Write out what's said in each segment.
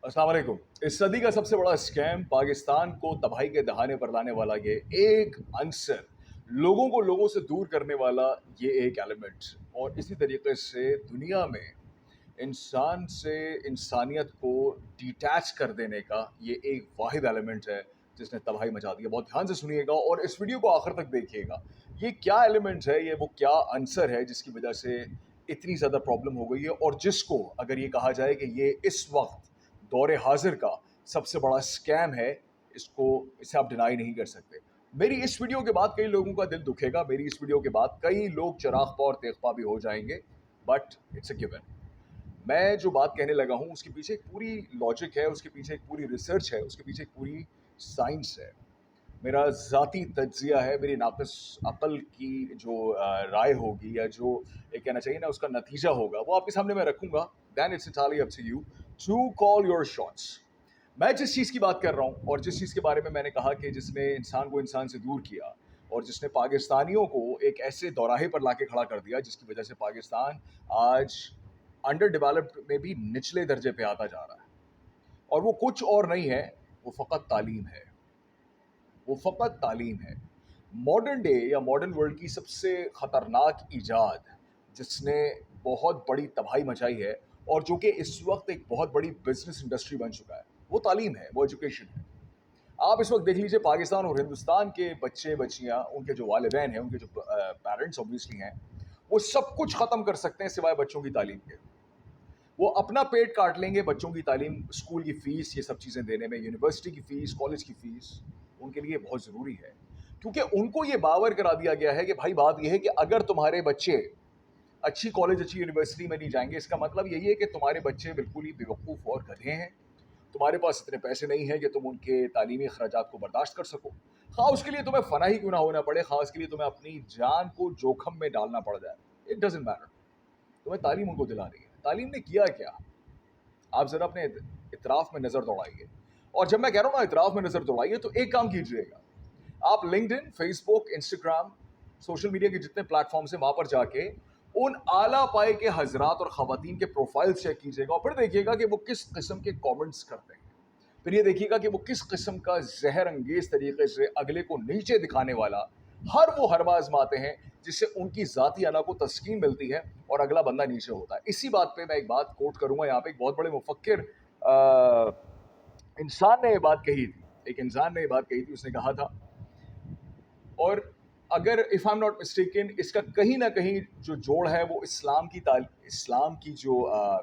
अस्सलाम वालेकुम। इस सदी का सबसे बड़ा स्कैम, पाकिस्तान को तबाही के दहाने पर लाने वाला ये एक अंसर, लोगों को लोगों से दूर करने वाला ये एक एलिमेंट, और इसी तरीके से दुनिया में इंसान से इंसानियत को डिटैच कर देने का ये एक वाहिद एलिमेंट है जिसने तबाही मचा दी है। बहुत ध्यान से सुनिएगा और इस वीडियो को आखिर तक देखिएगा। ये क्या एलिमेंट है, ये वो क्या आंसर है जिसकी वजह से इतनी ज़्यादा प्रॉब्लम हो गई है, और जिसको अगर ये कहा जाए कि ये इस वक्त दौरे हाजिर का सबसे बड़ा स्कैम है, इसे आप डिनाई नहीं कर सकते। मेरी इस वीडियो के बाद कई लोगों का दिल दुखेगा, मेरी इस वीडियो के बाद कई लोग चिराग और तेगपा भी हो जाएंगे, बट इट्स अ गिवन। मैं जो बात कहने लगा हूँ उसके पीछे एक पूरी लॉजिक है, उसके पीछे एक पूरी रिसर्च है, उसके पीछे एक पूरी साइंस है। मेरा ज़ाती तज्ज़िया है, मेरी नाक़िस अक़ल की जो राय होगी या जो एक कहना चाहिए ना उसका नतीजा होगा, वो आपके सामने मैं रखूँगा। Then it's entirely up to you to call your shots. मैं जिस चीज़ की बात कर रहा हूँ और जिस चीज़ के बारे में मैंने कहा कि जिसने इंसान को इंसान से दूर किया और जिसने पाकिस्तानियों को एक ऐसे दौराहे पर लाके खड़ा कर दिया जिसकी वजह से पाकिस्तान आज अंडर डेवलप्ड में भी निचले दर्जे पे आता जा रहा है, और वो कुछ और नहीं है, वो फ़कत तालीम है। वो फ़कत तालीम है। मॉडर्न डे या मॉडर्न वर्ल्ड की सबसे ख़तरनाक ईजाद जिसने बहुत बड़ी तबाही मचाई है और जो कि इस वक्त एक बहुत बड़ी बिजनेस इंडस्ट्री बन चुका है, वो तालीम है, वो एजुकेशन है। आप इस वक्त देख लीजिए, पाकिस्तान और हिंदुस्तान के बच्चे बच्चियाँ, उनके जो वालिदैन हैं, उनके जो पेरेंट्स ऑब्वियसली हैं, वो सब कुछ ख़त्म कर सकते हैं सिवाय बच्चों की तालीम के। वो अपना पेट काट लेंगे बच्चों की तालीम, स्कूल की फ़ीस, ये सब चीज़ें देने में, यूनिवर्सिटी की फ़ीस, कॉलेज की फ़ीस उनके लिए बहुत ज़रूरी है, क्योंकि उनको ये बावर करा दिया गया है कि भाई बात ये है कि अगर तुम्हारे बच्चे अच्छी कॉलेज, अच्छी यूनिवर्सिटी में नहीं जाएंगे, इसका मतलब यही है कि तुम्हारे बच्चे बिल्कुल ही बेवकूफ़ और गधे हैं। तुम्हारे पास इतने पैसे नहीं हैं कि तुम उनके तालीमी अखराजात को बर्दाश्त कर सको। ख़ास उसके लिए तुम्हें फ़ना ही क्यों ना होना पड़े, ख़ास उसके लिए तुम्हें अपनी जान को जोखम में डालना पड़ जाए, इट डज़न्ट मैटर। तुम्हें तालीम उनको दिलानी है। तालीम ने किया क्या? आप ज़रा अपने इतराफ़ में नज़र दौड़ाइए, और जब मैं कह रहा हूँ ना इतराफ़ में नज़र दौड़ाइए, तो एक काम कीजिएगा, आप LinkedIn, Facebook, Instagram, social media के जितने प्लेटफॉर्म्स हैं वहाँ पर जाके उन आला पाए के हजरात और ख़वातीन के प्रोफाइल चेक कीजिएगा, और फिर देखिएगा कि वो किस किस्म के कमेंट्स करते हैं। फिर ये देखिएगा कि वो किस किस्म का जहर अंगेज़ तरीके से अगले को नीचे दिखाने वाला हर वो हरबा आजमाते हैं जिससे उनकी ज़ाती अना को तस्कीन मिलती है और अगला बंदा नीचे होता है। इसी बात पे मैं एक बात कोट करूँगा यहाँ पे, एक बहुत बड़े मुफक्किर इंसान ने ये बात कही थी, एक इंसान ने ये बात कही थी, उसने कहा था, और अगर if I am not mistaken इसका कहीं ना कहीं जो जोड़ है वो इस्लाम की जो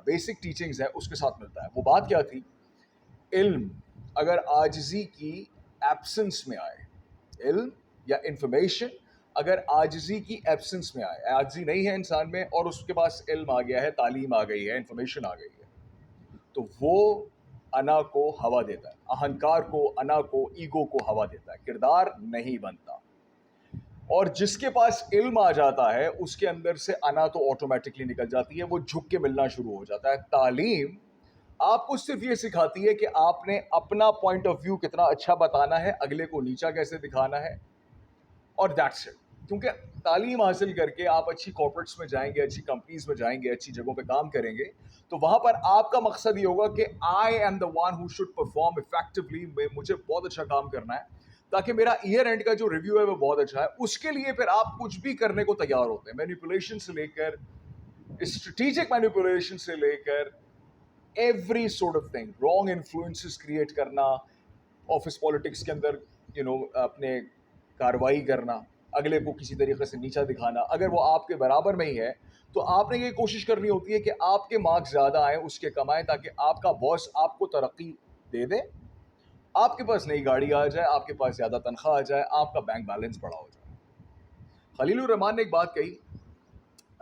बेसिक टीचिंग्स है उसके साथ मिलता है। वो बात क्या थी? इल्म अगर आजिज़ी की एब्सेंस में आए, इल्म या इंफॉर्मेशन अगर आजिज़ी की एब्सेंस में आए, आजिज़ी नहीं है इंसान में और उसके पास इल्म आ गया है, तालीम आ गई है, इंफॉर्मेशन आ गई है, तो वो अना को हवा देता है, अहंकार को, अना को, ईगो को हवा देता है, किरदार नहीं बनता। और जिसके पास इल्म आ जाता है उसके अंदर से अना तो ऑटोमेटिकली निकल जाती है, वो झुक के मिलना शुरू हो जाता है। तालीम आपको सिर्फ ये सिखाती है कि आपने अपना पॉइंट ऑफ व्यू कितना अच्छा बताना है, अगले को नीचा कैसे दिखाना है, और दैट्स इट। क्योंकि तालीम हासिल करके आप अच्छी कॉर्पोरेट्स में जाएंगे, अच्छी कंपनीज में जाएंगे, अच्छी जगहों पे काम करेंगे, तो वहां पर आपका मकसद ये होगा कि I am the one who should perform effectively, मुझे बहुत अच्छा काम करना है ताकि मेरा ईयर एंड का जो रिव्यू है वो बहुत अच्छा है। उसके लिए फिर आप कुछ भी करने को तैयार होते हैं, मैनिपुलेशन से लेकर, स्ट्रेटेजिक मैनिपुलेशन से लेकर, every sort of thing, wrong influences create करना, ऑफिस पॉलिटिक्स के अंदर अपने कार्रवाई करना, अगले को किसी तरीके से नीचा दिखाना। अगर वो आपके बराबर में ही है तो आपने ये कोशिश करनी होती है कि आपके मार्क्स ज़्यादा आए, उसके कम आए, ताकि आपका बॉस आपको तरक्की दे दे, आपके पास नई गाड़ी आ जाए, आपके पास ज़्यादा तनख्वाह आ जाए, आपका बैंक बैलेंस बड़ा हो जाए। खलीलुर रहमान ने एक बात कही,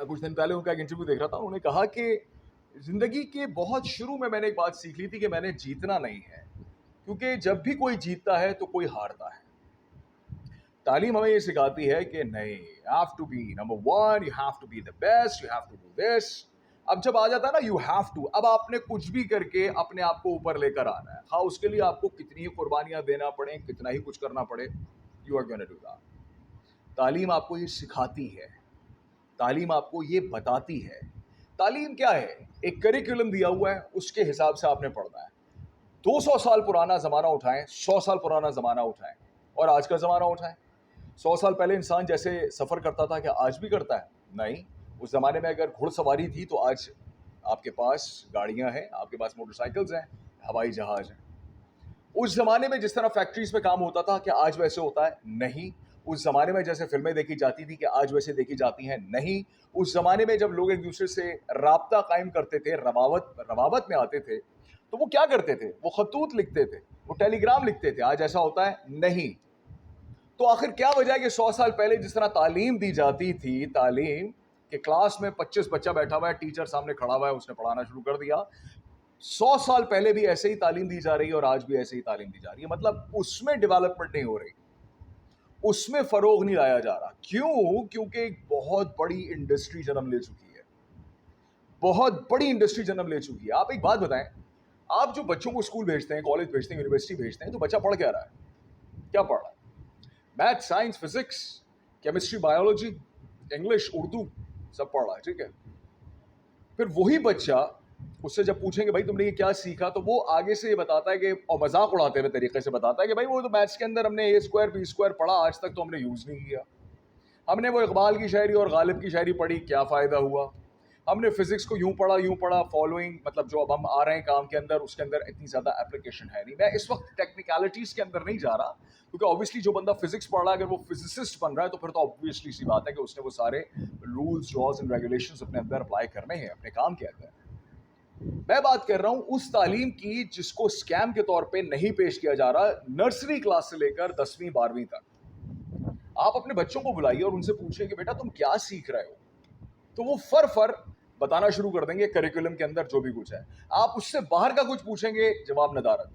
कुछ दिन पहले उनका एक इंटरव्यू देख रहा था, उन्होंने कहा कि ज़िंदगी के बहुत शुरू में मैंने एक बात सीख ली थी कि मैंने जीतना नहीं है, क्योंकि जब भी कोई जीतता है तो कोई हारता है। तालीम हमें ये सिखाती है कि नहीं, you have to be number one, you have to be the best, you have to do this. अब जब आ जाता है ना यू हैव टू, अब आपने कुछ भी करके अपने आप को ऊपर लेकर आना है, हाँ उसके लिए आपको कितनी ही कुर्बानियां देना पड़े, कितना ही कुछ करना पड़े, you are gonna do that. तालीम आपको ये सिखाती है, तालीम आपको ये बताती है। तालीम क्या है? एक करिकुलम दिया हुआ है, उसके हिसाब से आपने पढ़ना है। 200 साल पुराना ज़माना उठाएं, 100 साल पुराना ज़माना उठाएं और आज का ज़माना उठाएं। 100 साल पहले इंसान जैसे सफ़र करता था, क्या आज भी करता है? नहीं। उस ज़माने में अगर घुड़सवारी थी तो आज आपके पास गाड़ियाँ हैं, आपके पास मोटरसाइकिल्स हैं, हवाई जहाज़ हैं। उस ज़माने में जिस तरह फैक्ट्रीज में काम होता था, क्या आज वैसे होता है? नहीं। उस ज़माने में जैसे फिल्में देखी जाती थी, क्या आज वैसे देखी जाती हैं? नहीं। उस ज़माने में जब लोग एक दूसरे से राब्ता कायम करते थे, रवाबत में आते थे, तो वो क्या करते थे? वो खतूत लिखते थे, वो टेलीग्राम लिखते थे। आज ऐसा होता है? नहीं। तो आखिर क्या वजह है कि 100 साल पहले जिस तरह तालीम दी जाती थी, तालीम के क्लास में 25 बच्चा बैठा हुआ है, टीचर सामने खड़ा हुआ है, उसने पढ़ाना शुरू कर दिया, 100 साल पहले भी ऐसे ही तालीम दी जा रही है और आज भी ऐसे ही तालीम दी जा रही है। मतलब उसमें डेवलपमेंट नहीं हो रही, उसमें फरोग नहीं लाया जा रहा। क्यों? क्योंकि एक बहुत बड़ी इंडस्ट्री जन्म ले चुकी है, बहुत बड़ी इंडस्ट्री जन्म ले चुकी है। आप एक बात बताएं, आप जो बच्चों को स्कूल भेजते हैं, कॉलेज भेजते हैं, यूनिवर्सिटी भेजते हैं, तो बच्चा पढ़ क्या रहा है? क्या पढ़ रहा है? Math, science, physics, chemistry, biology, English, Urdu, सब पढ़ रहा है, ठीक है। फिर वही बच्चा, उससे जब पूछेंगे भाई तुमने ये क्या सीखा, तो वो आगे से ये बताता है कि, और मजाक उड़ाते हुए तरीके से बताता है कि भाई वो तो मैथ्स के अंदर हमने ए स्क्वायर बी स्क्वायर पढ़ा, आज तक तो हमने यूज़ नहीं किया। हमने वो इकबाल की शायरी और गालिब की शायरी पढ़ी, क्या फ़ायदा हुआ। हमने फिजिक्स को यूं पढ़ा, फॉलोइंग, मतलब जो अब हम आ रहे हैं काम के अंदर, उसके अंदर इतनी ज़्यादा एप्लीकेशन है नहीं। मैं इस वक्त टेक्निकलिटीज़ के अंदर नहीं जा रहा, क्योंकि ऑब्वियसली जो बंदा फिजिक्स पढ़ रहा है, अगर वो फिजिसिस्ट बन रहा है, तो फिर तो ऑब्वियसली सी बात है कि उसने वो सारे रूल्स, लॉज एंड रेगुलेशंस अपने अंदर अप्लाई करने हैं अपने काम के अंदर। मैं बात कर रहा हूं उस तालीम की जिसको स्कैम के तौर पे नहीं पेश किया जा रहा, नर्सरी क्लास से लेकर 10वीं 12वीं तक। आप अपने बच्चों को बुलाइए और उनसे पूछिए कि बेटा तुम क्या सीख रहे हो, तो वो फर बताना शुरू कर देंगे करिकुलम के अंदर जो भी कुछ है। आप उससे बाहर का कुछ पूछेंगे, जवाब नदारद।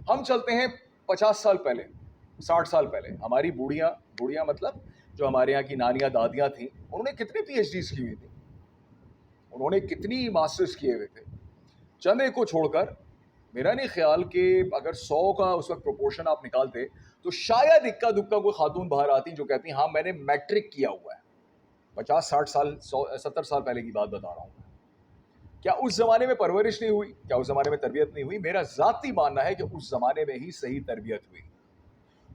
हम चलते हैं 50 साल पहले, 60 साल पहले। हमारी बूढ़ियां मतलब जो हमारे यहाँ की नानियां दादियां थी, उन्होंने कितनी PhDs की हुई थी, उन्होंने कितनी मास्टर्स किए हुए थे। चंद एक को छोड़कर मेरा नहीं ख्याल कि अगर 100 का उस वक्त प्रोपोर्शन आप निकालते, तो शायद इक्का दुक्का कोई खातून बाहर आती जो कहती हाँ मैंने मैट्रिक किया हुआ है। 50-60 साल 70 साल पहले की बात बता रहा हूँ। क्या उस जमाने में परवरिश नहीं हुई? क्या उस जमाने में तरबियत नहीं हुई? मेरा जाती मानना है कि उस जमाने में ही सही तरबियत हुई।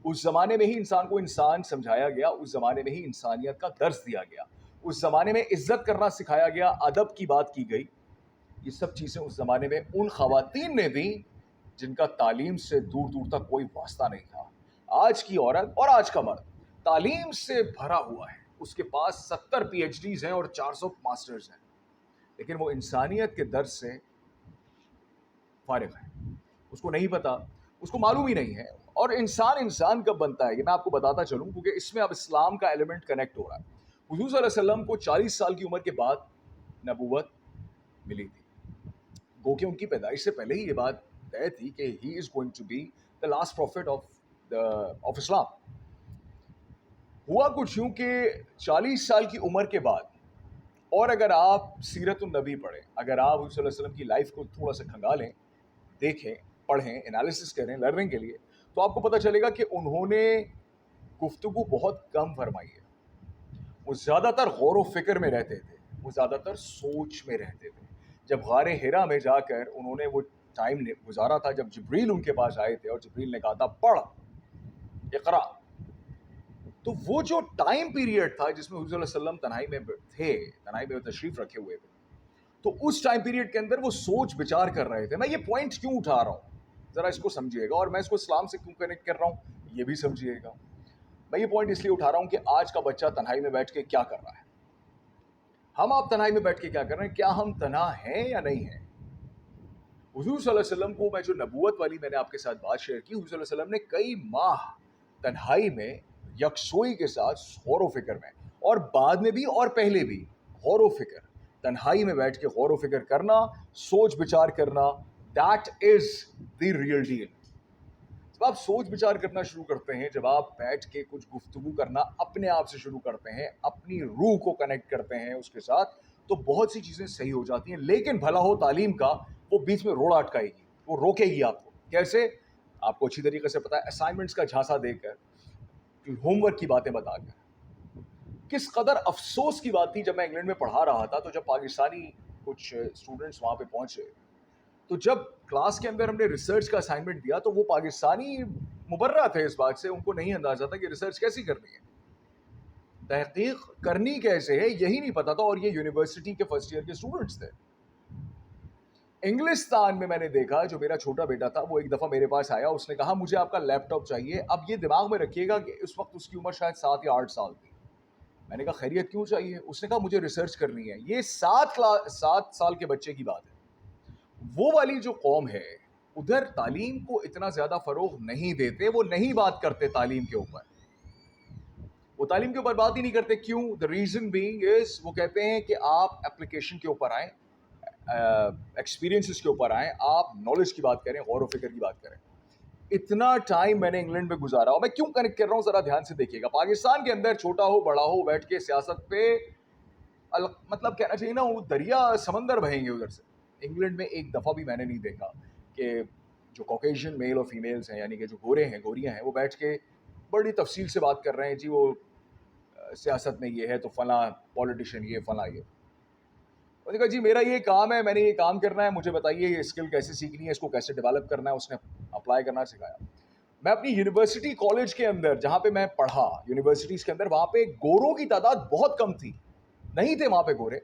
उस जमाने में ही इंसान को इंसान समझाया गया, उस जमाने में ही इंसानियत का दर्स दिया गया, उस जमाने में इज्जत करना सिखाया गया, अदब की बात की गई। ये सब चीज़ें उस ज़माने में उन ख़वातीन ने दी जिनका तालीम से दूर दूर तक कोई वास्ता नहीं था। आज की औरत और आज का मर्द तालीम से भरा हुआ है, उसके पास 70 PhDs हैं और 400 मास्टर्स हैं, लेकिन वो इंसानियत के दर्ज से फारिग है। उसको नहीं पता, उसको मालूम ही नहीं है। और इंसान इंसान कब बनता है, ये मैं आपको बताता चलूँ, क्योंकि इसमें अब इस्लाम का एलिमेंट कनेक्ट हो रहा है। हुज़ूर सल्लल्लाहु अलैहि वसल्लम को 40 साल की उम्र के बाद नबूवत मिली थी, गो कि उनकी पैदाइश से पहले ही ये बात तय थी कि he is going to be the last prophet of Islam. हुआ कुछ यूं कि 40 साल की उम्र के बाद, और अगर आप सीरत नबी पढ़ें, अगर आप हुज़ूर सल्लल्लाहु अलैहि वसल्लम की लाइफ को थोड़ा सा खंगालें, देखें, पढ़ें, एनालिसिस करें लर्निंग के लिए, तो आपको पता चलेगा कि उन्होंने गुफ्तगू बहुत कम फरमाई है। वो ज़्यादातर गौर व फिक्र में रहते थे, वो ज़्यादातर सोच में रहते थे। जब गारे हिरा में जाकर उन्होंने वो टाइम गुजारा था, जब जिब्रील उनके पास आए थे और जिब्रील ने कहा था पढ़, इकरा, तो वो जो टाइम पीरियड था जिसमें हुज़ूर सल्लल्लाहु अलैहि वसल्लम तन्हाई में थे, तन्हाई में तशरीफ रखे हुए थे, तो उस टाइम पीरियड के अंदर वो सोच विचार कर रहे थे। मैं ये पॉइंट क्यों उठा रहा हूँ, ज़रा इसको समझिएगा, और मैं इसको इस्लाम से क्यों कनेक्ट कर रहा हूँ ये भी समझिएगा। मैं ये पॉइंट इसलिए उठा रहा हूँ कि आज का बच्चा तन्हाई में बैठ के क्या कर रहा है, हम आप तन्हाई में बैठ के क्या कर रहे हैं, क्या हम तन्हा हैं या नहीं हैं। हुज़ूर सल्लल्लाहु अलैहि वसल्लम को, मैं जो नबूवत वाली मैंने आपके साथ बात शेयर की, हुज़ूर सल्लल्लाहु अलैहि वसल्लम ने कई माह तन्हाई में यकसोई के साथ गौर व फिक्र में, और बाद में भी और पहले भी गौर व फिक्र, तन्हाई में बैठ के गौर व फिक्र करना, सोच विचार करना, that is the real deal. जब आप सोच विचार करना शुरू करते हैं, जब आप बैठ के कुछ गुफ्तगू करना अपने आप से शुरू करते हैं, अपनी रूह को कनेक्ट करते हैं उसके साथ, तो बहुत सी चीज़ें सही हो जाती हैं। लेकिन भला हो तालीम का, वो बीच में रोड़ा अटकाएगी, वो रोकेगी आपको। कैसे? आपको अच्छी तरीके से पता है, असाइनमेंट्स का झांसा देकर, होमवर्क की बातें बताकर। किस कदर अफसोस की बात थी, जब मैं इंग्लैंड में पढ़ा रहा था, तो जब पाकिस्तानी कुछ स्टूडेंट्स वहाँ पे पहुँचे, تو جب क्लास के अंदर हमने रिसर्च का असाइनमेंट दिया तो वो पाकिस्तानी मुबर्रा थे इस बात से, उनको नहीं अंदाजा था कि रिसर्च कैसी करनी है, तहकीक करनी कैसे है, यही नहीं पता था। और ये यूनिवर्सिटी के फर्स्ट ईयर के स्टूडेंट्स थे। इंग्लिस्तान में मैंने देखा, जो मेरा छोटा बेटा था वो एक दफ़ा मेरे पास आया, उसने कहा मुझे आपका लैपटॉप चाहिए। अब ये दिमाग में रखिएगा कि उस वक्त उसकी उम्र शायद 7 या 8 साल थी। मैंने कहा खैरियत क्यों चाहिए? उसने कहा मुझे रिसर्च करनी है। ये 7 साल के बच्चे की बात है। वो वाली जो कौम है उधर तालीम को इतना ज़्यादा फ़रोग नहीं देते, वो नहीं बात करते तालीम के ऊपर, वो तालीम के ऊपर बात ही नहीं करते। क्यों? द रीज़न बीइंग इज़, वो कहते हैं कि आप एप्लीकेशन के ऊपर आएँ, एक्सपीरियंसेस के ऊपर आएँ, आप नॉलेज की बात करें, गौर व फिक्र की बात करें। इतना टाइम मैंने इंग्लैंड में गुजारा, और मैं क्यों कनेक्ट कर रहा हूँ ज़रा ध्यान से देखिएगा। पाकिस्तान के अंदर छोटा हो बड़ा हो बैठ के सियासत पे मतलब कहना चाहिए ना, वो दरिया समंदर बहेंगे उधर से। इंग्लैंड में एक दफ़ा भी मैंने नहीं देखा कि जो कॉकेशियन मेल और फीमेल्स हैं, यानी कि जो गोरे हैं गोरियाँ हैं, वो बैठ के बड़ी तफसील से बात कर रहे हैं, जी वो सियासत में ये है तो फलां पॉलिटिशियन ये फलां ये। उसने कहा जी मेरा ये काम है, मैंने ये काम करना है, मुझे बताइए ये स्किल कैसे सीखनी है, इसको कैसे डेवलप करना है। उसने अप्लाई करना सिखाया। मैं अपनी यूनिवर्सिटी कॉलेज के अंदर जहाँ पे मैं पढ़ा, यूनिवर्सिटीज़ के अंदर, वहाँ पे गोरों की तादाद बहुत कम थी, नहीं थे वहाँ पे गोरे।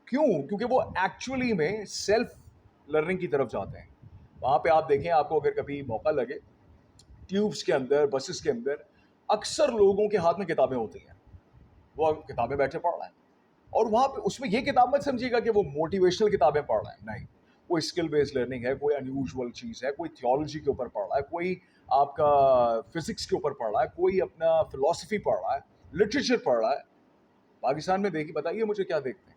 क्यों? क्योंकि वो एक्चुअली में सेल्फ लर्निंग की तरफ जाते हैं। वहाँ पे आप देखें, आपको अगर कभी मौका लगे, ट्यूब्स के अंदर, बसेस के अंदर अक्सर लोगों के हाथ में किताबें होती हैं, वो किताबें बैठे पढ़ रहे हैं। और वहाँ पे उसमें ये किताब मत समझिएगा कि वो मोटिवेशनल किताबें पढ़ रहे हैं, नहीं। कोई स्किल बेस्ड लर्निंग है, कोई अनयूजुअल चीज़ है, कोई थियोलॉजी के ऊपर पढ़ रहा है, कोई आपका फिजिक्स के ऊपर पढ़ रहा है, कोई अपना फिलॉसफी पढ़ रहा है, लिटरेचर पढ़ रहा है। पाकिस्तान में देखिए, बताइए मुझे क्या देखते हैं?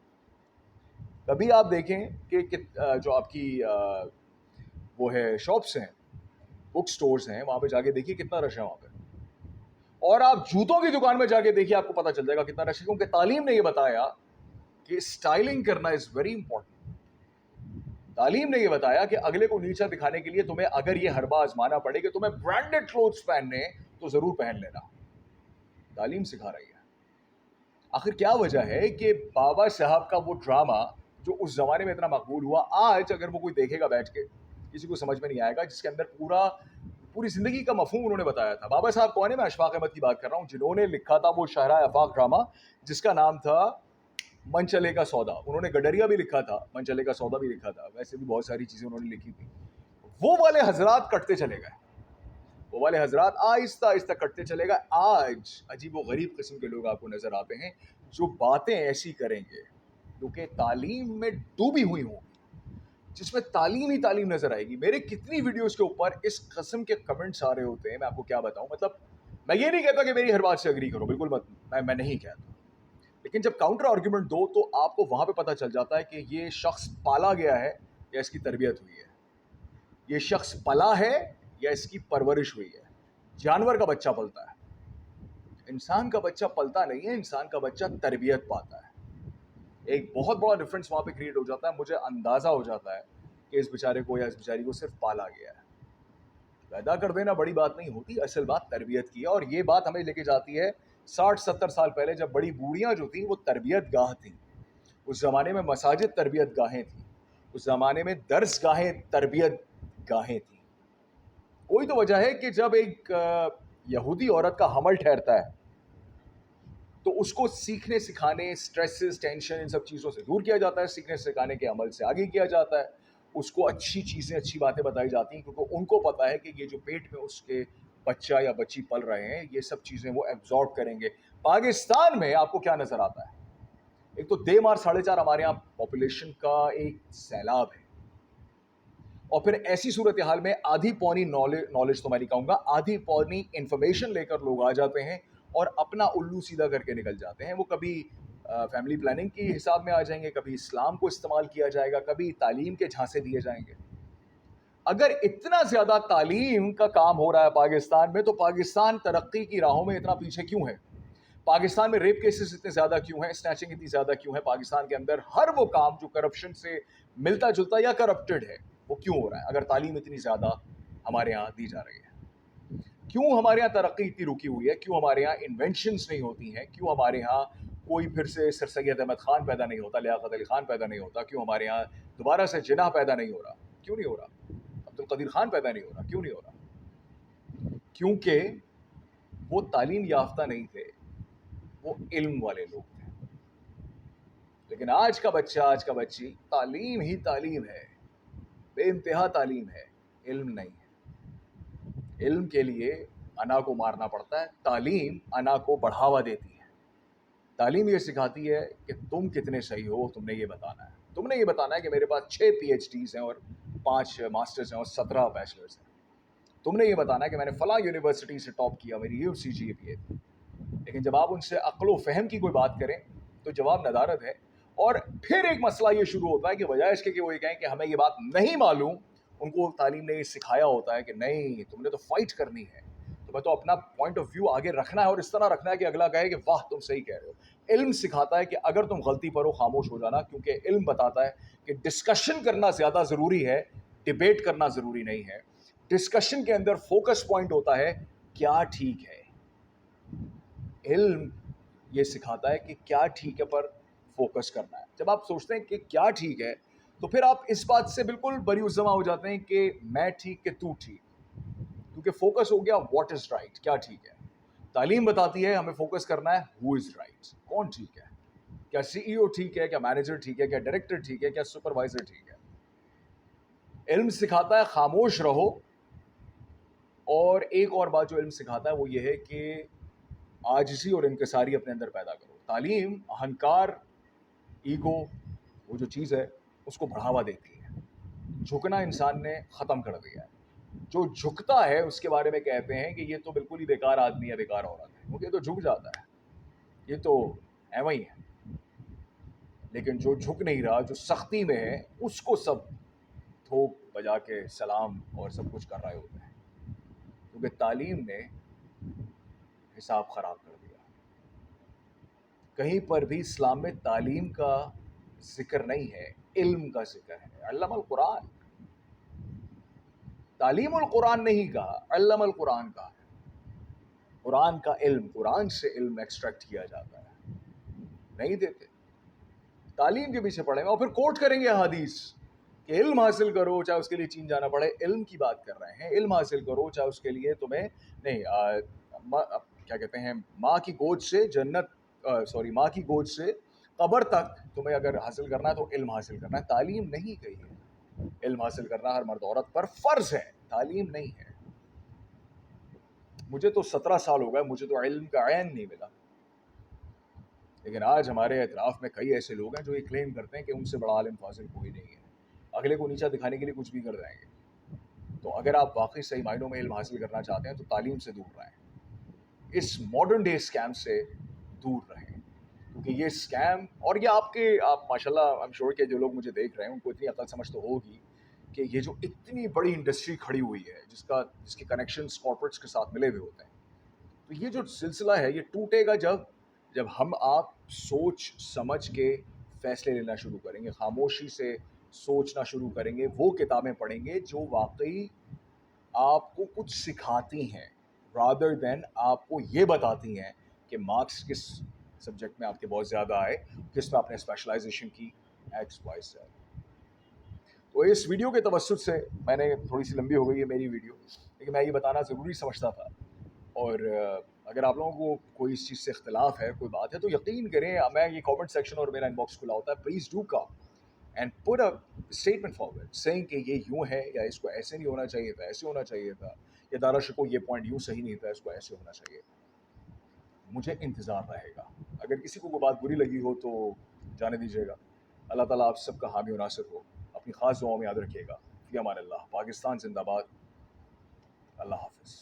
कभी आप देखें कि जो आपकी वो है शॉप्स हैं, बुक स्टोर्स हैं, वहाँ पे जाके देखिए कितना रश है वहाँ पे। और आप जूतों की दुकान में जाके देखिए, आपको पता चल जाएगा कितना रश है, क्योंकि तालीम ने ये बताया कि स्टाइलिंग करना इज वेरी इंपॉर्टेंट। तालीम ने ये बताया कि अगले को नीचा दिखाने के लिए तुम्हें अगर ये हर बार आजमाना पड़े कि तुम्हें ब्रांडेड क्लोथ्स पहनने, तो जरूर पहन लेना। तालीम सिखा रही है। आखिर क्या वजह है कि बाबा साहब का वो ड्रामा जो उस जमाने में इतना मकबूल हुआ, आज अगर वो कोई देखेगा बैठ के, किसी को समझ में नहीं आएगा, जिसके अंदर पूरी जिंदगी का मफहूम उन्होंने बताया था। बाबा साहब कौन है? मैं अशफाक अहमद की बात कर रहा हूँ, जिन्होंने लिखा था वो शाहरा आफाक ड्रामा, जिसका नाम था मन चले का सौदा। उन्होंने गडरिया भी लिखा था, मन चले का सौदा भी लिखा था, वैसे भी बहुत सारी चीज़ें उन्होंने लिखी थी। वो वाले हजरात कटते चले गए, वो वाले हजरात आहिस्ता आहिस्ता कटते चले गए। आज अजीब व गरीब किस्म के लोग आपको नजर आते हैं जो बातें ऐसी करेंगे क्योंकि तालीम में डूबी हुई होंगी, जिसमें तालीम ही तालीम नजर आएगी। मेरे कितनी वीडियोस के ऊपर इस किस्म के कमेंट्स आ रहे होते हैं, मैं आपको क्या बताऊं। मतलब मैं ये नहीं कहता कि मेरी हर बात से अग्री करो, बिल्कुल मत, मैं नहीं कहता, लेकिन जब काउंटर आर्ग्यूमेंट दो तो आपको वहां पे पता चल जाता है कि ये शख्स पाला गया है या इसकी तरबियत हुई है, ये शख्स पला है या इसकी परवरिश हुई है। जानवर का बच्चा पलता है, इंसान का बच्चा पलता नहीं है, इंसान का बच्चा तरबियत पाता है। एक बहुत बड़ा डिफरेंस वहाँ पे क्रिएट हो जाता है। मुझे अंदाज़ा हो जाता है कि इस बेचारे को या इस बेचारी को सिर्फ पाला गया है। पैदा कर देना बड़ी बात नहीं होती, असल बात तरबियत की है। और ये बात हमें लेके जाती है 60-70 साल पहले, जब बड़ी बूढ़ियाँ जो थी वो तरबियत गाह थी। उस ज़माने में मसाजिद तरबियत गाहें थी, उस ज़माने में दर्स गाहें तरबियत गाहें थी। कोई तो वजह है कि जब एक यहूदी औरत का हमल ठहरता है तो उसको सीखने सिखाने, स्ट्रेसेस, टेंशन, इन सब चीज़ों से दूर किया जाता है, सीखने सिखाने के अमल से आगे किया जाता है। उसको अच्छी चीज़ें, अच्छी बातें बताई जाती हैं, क्योंकि उनको पता है कि ये जो पेट में उसके बच्चा या बच्ची पल रहे हैं, ये सब चीज़ें वो एब्जॉर्ब करेंगे। पाकिस्तान में आपको क्या नज़र आता है? एक तो देमार 4.5 हमारे यहाँ पॉपुलेशन का एक सैलाब है, और फिर ऐसी सूरत हाल में आधी पौनी नॉलेज तो मैं नहीं कहूँगा, आधी पौनी इंफॉर्मेशन लेकर लोग आ जाते हैं और अपना उल्लू सीधा करके निकल जाते हैं। वो कभी फैमिली प्लानिंग के हिसाब में आ जाएंगे, कभी इस्लाम को इस्तेमाल किया जाएगा, कभी तालीम के झांसे दिए जाएंगे। अगर इतना ज़्यादा तालीम का काम हो रहा है पाकिस्तान में, तो पाकिस्तान तरक्की की राहों में इतना पीछे क्यों है? पाकिस्तान में रेप केसेस इतने ज़्यादा क्यों हैं? स्नैचिंग इतनी ज़्यादा क्यों है? पाकिस्तान के अंदर हर वो काम जो करप्शन से मिलता जुलता या करप्टेड है, वो क्यों हो रहा है? अगर तालीम इतनी ज़्यादा हमारे यहाँ दी जा रही है, क्यों हमारे यहाँ तरक्की इतनी रुकी हुई है? क्यों हमारे यहाँ इन्वेंशंस नहीं होती हैं? क्यों हमारे यहाँ کوئی پھر سے سر سید احمد خان پیدا نہیں ہوتا, لیاقت علی خان پیدا نہیں ہوتا, کیوں ہمارے یہاں دوبارہ سے جناح پیدا نہیں ہو رہا, کیوں نہیں ہو رہا, عبد القدیر خان پیدا نہیں ہو رہا, کیوں نہیں ہو رہا؟ کیونکہ وہ تعلیم یافتہ نہیں تھے, وہ علم والے لوگ تھے. لیکن آج کا بچہ, آج کا بچی تعلیم ہی تعلیم ہے, بے انتہا تعلیم ہے, علم نہیں ہے. علم کے لیے انا کو مارنا پڑتا ہے, تعلیم انا کو بڑھاوا دیتی ہے. تعلیم یہ سکھاتی ہے کہ تم کتنے صحیح ہو, تم نے یہ بتانا ہے. تم نے یہ بتانا ہے کہ میرے پاس 6 پی ایچ ڈیز ہیں اور 5 ماسٹرز ہیں اور 17 بیچلرز ہیں. تم نے یہ بتانا ہے کہ میں نے فلاں یونیورسٹی سے ٹاپ کیا, میری یہ سی جی اے پی ہے. لیکن جب آپ ان سے عقل و فہم کی کوئی بات کریں تو جواب ندارت ہے. اور پھر ایک مسئلہ یہ شروع ہوتا ہے کہ بجائے اس کے کہ وہ یہ کہیں کہ ہمیں یہ بات نہیں معلوم, ان کو تعلیم نے یہ سکھایا ہوتا ہے کہ نہیں, تم نے تو فائٹ کرنی ہے, تمہیں تو اپنا پوائنٹ آف ویو آگے رکھنا ہے اور اس طرح رکھنا ہے کہ اگلا کہے کہ واہ تم صحیح کہہ رہے ہو. علم سکھاتا ہے کہ اگر تم غلطی پر ہو خاموش ہو جانا, کیونکہ علم بتاتا ہے کہ ڈسکشن کرنا زیادہ ضروری ہے, ڈیبیٹ کرنا ضروری نہیں ہے. ڈسکشن کے اندر فوکس پوائنٹ ہوتا ہے کیا ٹھیک ہے. علم یہ سکھاتا ہے کہ کیا ٹھیک ہے پر فوکس کرنا ہے. جب آپ سوچتے ہیں کہ کیا ٹھیک ہے تو پھر آپ اس بات سے بالکل بری الزما ہو جاتے ہیں کہ میں ٹھیک کہ تو ٹھیک, کیونکہ فوکس ہو گیا واٹ از رائٹ, کیا ٹھیک ہے. تعلیم بتاتی ہے ہمیں فوکس کرنا ہے ہو از رائٹ, کون ٹھیک ہے, کیا سی ای او ٹھیک ہے, کیا مینیجر ٹھیک ہے, کیا ڈائریکٹر ٹھیک ہے, کیا سپروائزر ٹھیک ہے. علم سکھاتا ہے خاموش رہو. اور ایک اور بات جو علم سکھاتا ہے وہ یہ ہے کہ عاجزی اور انکساری اپنے اندر پیدا کرو. تعلیم اہنکار, ایگو, وہ جو چیز ہے اس کو بڑھاوا دیتی ہے. جھکنا انسان نے ختم کر دیا ہے. جو جھکتا ہے اس کے بارے میں کہتے ہیں کہ یہ تو بالکل ہی بیکار آدمی ہے, بیکار عورت ہے, کیونکہ یہ تو جھک جاتا ہے, یہ تو ایویں ہی ہے. لیکن جو جھک نہیں رہا, جو سختی میں ہے, اس کو سب تھوک بجا کے سلام اور سب کچھ کر رہے ہوتے ہیں, کیونکہ تعلیم نے حساب خراب کر دیا. کہیں پر بھی اسلام میں تعلیم کا ذکر نہیں ہے, علم کا ذکر ہے. علم القرآن, تعلیم القرآن نہیں کہا, علم القرآن کہا ہے. قرآن کا علم, قرآن سے علم ایکسٹریکٹ کیا جاتا ہے, نہیں دیتے. تعلیم کے پیچھے پڑیں گے اور پھر کوٹ کریں گے احادیث کہ علم حاصل کرو چاہے اس کے لیے چین جانا پڑے. علم کی بات کر رہے ہیں, علم حاصل کرو چاہے اس کے لیے تمہیں نہیں کیا کہتے ہیں, ماں کی گود سے جنت, ماں کی گود سے قبر تک تمہیں اگر حاصل کرنا ہے تو علم حاصل کرنا ہے. تعلیم نہیں کہی ہے. علم حاصل کرنا ہر مرد عورت پر فرض ہے, تعلیم نہیں ہے. مجھے تو 17 سال ہو گئے, مجھے تو علم کا عین نہیں ملا. لیکن آج ہمارے اطراف میں کئی ایسے لوگ ہیں جو یہ کلیم کرتے ہیں کہ ان سے بڑا عالم فاضل کوئی نہیں ہے, اگلے کو نیچا دکھانے کے لیے کچھ بھی کر جائیں گے. تو اگر آپ واقعی صحیح معنوں میں علم حاصل کرنا چاہتے ہیں تو تعلیم سے دور رہیں, اس ماڈرن ڈے اسکیم سے دور رہیں. کیونکہ یہ اسکیم, اور یہ آپ ماشاء اللہ ایم شور کہ جو لوگ مجھے دیکھ رہے ہیں ان کو اتنی عقل سمجھ تو ہوگی کہ یہ جو اتنی بڑی انڈسٹری کھڑی ہوئی ہے جس کے کنیکشنز کارپوریٹس کے ساتھ ملے ہوئے ہوتے ہیں, تو یہ جو سلسلہ ہے یہ ٹوٹے گا جب ہم آپ سوچ سمجھ کے فیصلے لینا شروع کریں گے, خاموشی سے سوچنا شروع کریں گے, وہ کتابیں پڑھیں گے جو واقعی آپ کو کچھ سکھاتی ہیں رادر دین آپ کو یہ بتاتی ہیں کہ مارکس کس سبجیکٹ میں آپ کے بہت زیادہ آئے, کس میں آپ نے اسپیشلائزیشن کی, ایکس وائی زیڈ. تو اس ویڈیو کے توسط سے, میں نے تھوڑی سی لمبی ہو گئی ہے میری ویڈیو, لیکن میں یہ بتانا ضروری سمجھتا تھا. اور اگر آپ لوگوں کو کوئی اس چیز سے اختلاف ہے, کوئی بات ہے, تو یقین کریں, میں یہ کامنٹ سیکشن اور میرا ان باکس کھلا ہوتا ہے, please do come and put a statement forward saying کہ یہ یوں ہے, یا اس کو ایسے نہیں ہونا چاہیے تھا, ایسے ہونا چاہیے تھا, یا دارا شکو یہ پوائنٹ یوں صحیح نہیں تھا, اس کو ایسے ہونا چاہیے تھا. مجھے انتظار رہے گا. اگر کسی کو کوئی بات بری لگی ہو تو جانے دیجیے گا. اللہ تعالیٰ آپ سب کا حامی و ناصر ہو. اپنی خاص دعاؤں میں یاد رکھیے گا. فی امان اللہ. پاکستان زندہ باد. اللہ حافظ.